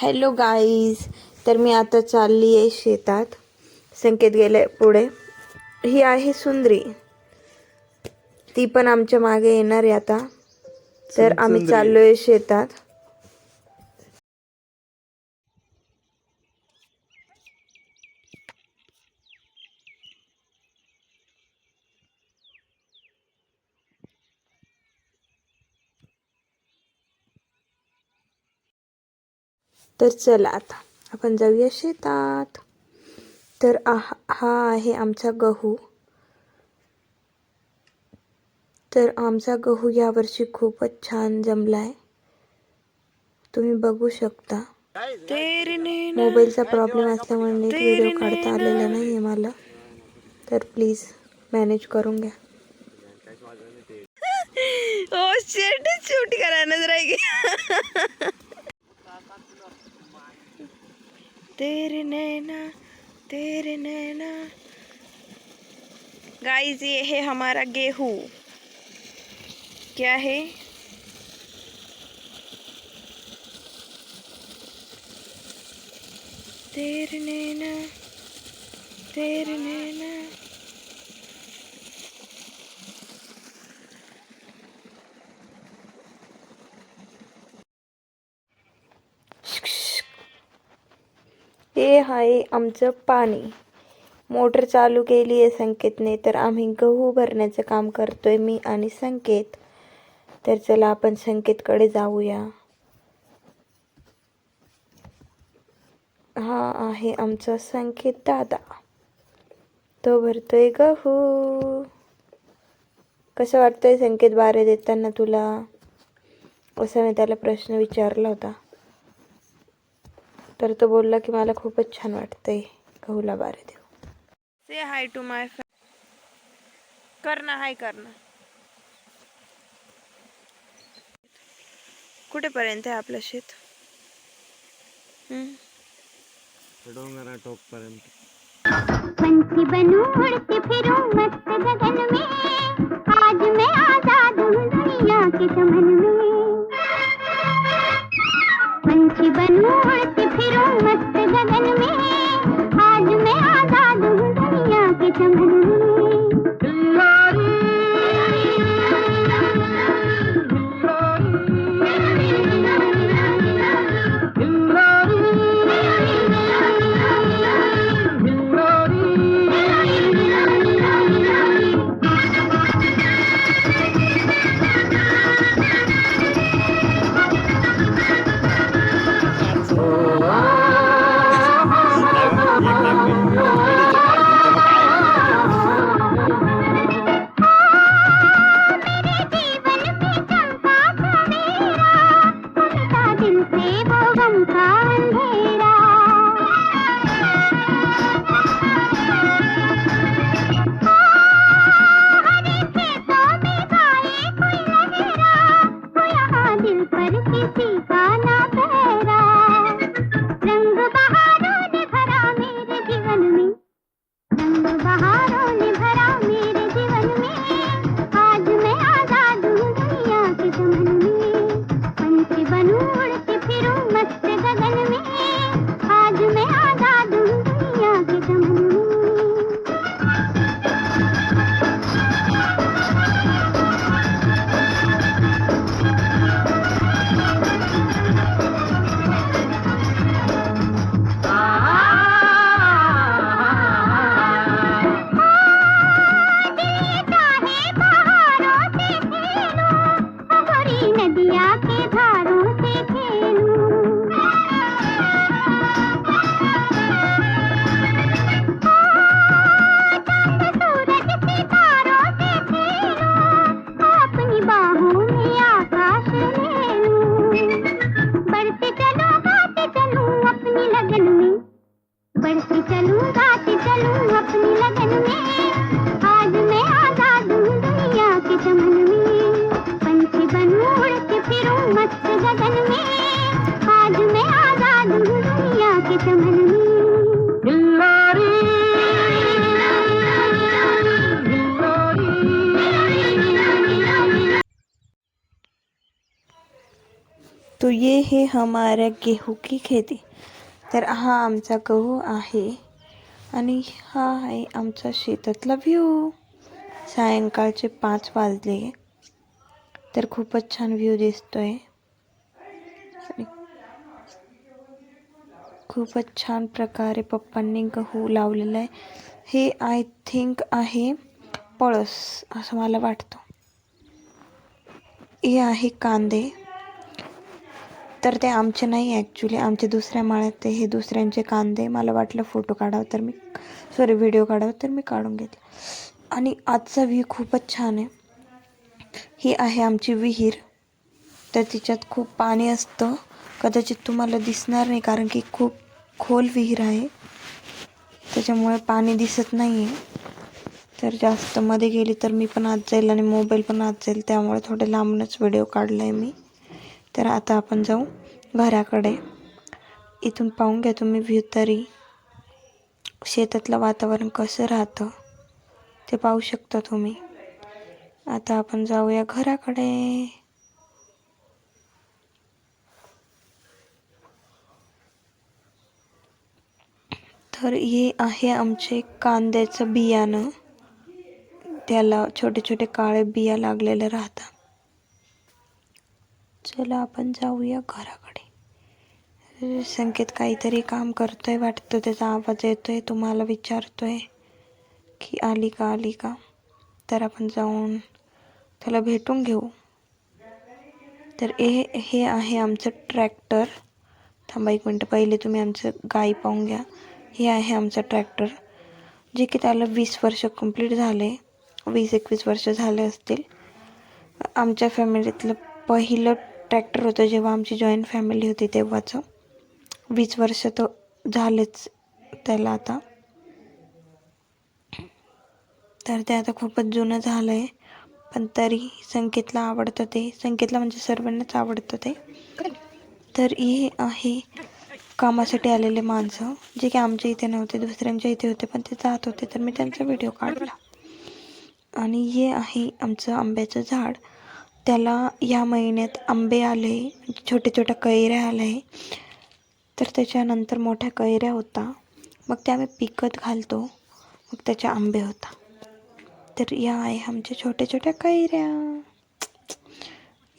Hello guys, तर मी आता चालली आहे शेतात. संकेत गेले पुढे. ही आहे सुंदरी, ती पण आमच्या मागे येणार आहे आता. तर आम्ही चाललोय शेतात. तर चला आता आपण जाऊया शेतात. तर हा आहे आमचा गहू. तर आमचा गहू यावर्षी खूपच छान जमलाय, तुम्ही बघू शकता. मोबाईलचा प्रॉब्लेम असल्यामुळे नीट व्हिडिओ काढता आलेला नाहीये मला, तर प्लीज मॅनेज करून घ्या. ओ शेट, शूट करायलाच राहिली. तेरे नैना गाइस, ये है हमारा गेहूं. क्या है? तेरे नैना. हे आहे आमचं पाणी. मोटर चालू केली आहे संकेतने, तर आम्ही गहू भरण्याचं काम करतोय, मी आणि संकेत. तर चला आपण संकेतकडे जाऊया. हा आहे आमचा संकेत दादा, तो भरतोय गहू. कसं वाटतंय संकेत बारे देताना तुला? असं मी त्याला प्रश्न विचारला होता, तर तो बोलला की मला खूपच छान वाटतंय गहूला बारे देऊ. से हाय टू माय करना हाय करना. कुठेपर्यंत आहे आपलं शेत? डोंगरा टोक पर्यंत. पंछी बनूं उड़ती फिरूं मस्त गगन में, आज मैं आजाद हूँ दुनिया के चमन में. पंछी बनूं उड़ती फिरूं मस्त गगन में, आज मैं आजाद हूँ दुनिया के चमन में. नदिया के धारों से खेलूं. है हमारा गेहूं की खेती. तर हा आमचा गहू आहे आणि हा आहे आमचा शेतातला व्ह्यू. सायंकाळचे 5 वाजले तर खूपच छान व्ह्यू दिसतोय आणि खूपच छान प्रकारे पप्पांनी गहू लावलेला आहे. हे आय थिंक आहे पळस असं मला वाटतं. हे आहे कांदे. तर ते आमचे नाही ॲक्च्युली, आमचे दुसऱ्या माळ्यात हे दुसऱ्यांचे कांदे. मला वाटलं फोटो काढावं तर व्हिडिओ काढावं तर मी काढून घेतला. आणि आजचा व्ह्यू खूपच छान आहे. ही आहे आमची विहीर. तर तिच्यात खूप पाणी असतं. कदाचित तुम्हाला दिसणार नाही कारण की खूप खोल विहीर आहे, त्याच्यामुळे पाणी दिसत नाही आहे. तर जास्त मध्ये गेली तर मी पण आत जाईल आणि मोबाईल पण आत जाईल, त्यामुळे थोडे लांबूनच व्हिडिओ काढला आहे मी. तर आता आपण जाऊ घराकडे. इथून पाहून घ्या तुम्ही व्ह्यू तरी. शेतातलं वातावरण कसं राहतं ते पाहू शकता तुम्ही. आता आपण जाऊया घराकडे. तर हे आहे आमचे कांद्याचं बियाणं. त्याला छोटे छोटे काळे बिया लागलेले राहतात. चला आपण जाऊया घराकडे. संकेत काहीतरी काम करतोय वाटतं, त्याचा आवाज येतोय, तुम्हाला विचारतोय की आली का. तर आपण जाऊन त्याला भेटून घेऊ. तर हे आहे आमचं ट्रॅक्टर. थांबा 1 मिनटं, पहिले तुम्ही आमचं गाई पाहून घ्या. हे आहे आमचं ट्रॅक्टर, जे की त्याला 20 वर्ष कंप्लीट झाले, 20-21 वर्ष झाले असतील. आमच्या फॅमिलीतलं पहिलं ट्रॅक्टर होतं जेव्हा आमची जॉईंट फॅमिली होती तेव्हाचं. 20 वर्ष तर झालेच त्याला आता. तर ते आता खूपच जुनं झालं आहे, पण तरी संकेतला आवडतं ते. संकेतला म्हणजे सर्वांनाच आवडतं ते. तर हे आहे कामासाठी आलेले माणसं, जे की आमच्या इथे नव्हते, दुसऱ्यांच्या इथे होते, पण ते जात होते तर मी त्यांचा व्हिडिओ काढला. आणि हे आहे आमचं आंब्याचं झाड. त्याला या महिन्यात आंबे आले, छोटे छोट्या कैऱ्या आल्या. तर त्याच्यानंतर मोठ्या कैऱ्या होता, मग त्या आम्ही पिकत घालतो, मग त्याचे आंबे होता. तर या आहे आमच्या छोट्या छोट्या कैऱ्या.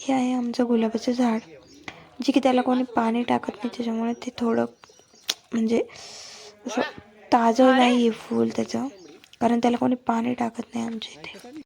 हे आहे आमचं गुलाबाचं झाड, जे की त्याला कोणी पाणी टाकत नाही, त्याच्यामुळे ते थोडं म्हणजे असं ताजं नाही आहे फूल त्याचं, कारण त्याला कोणी पाणी टाकत नाही आमच्या इथे.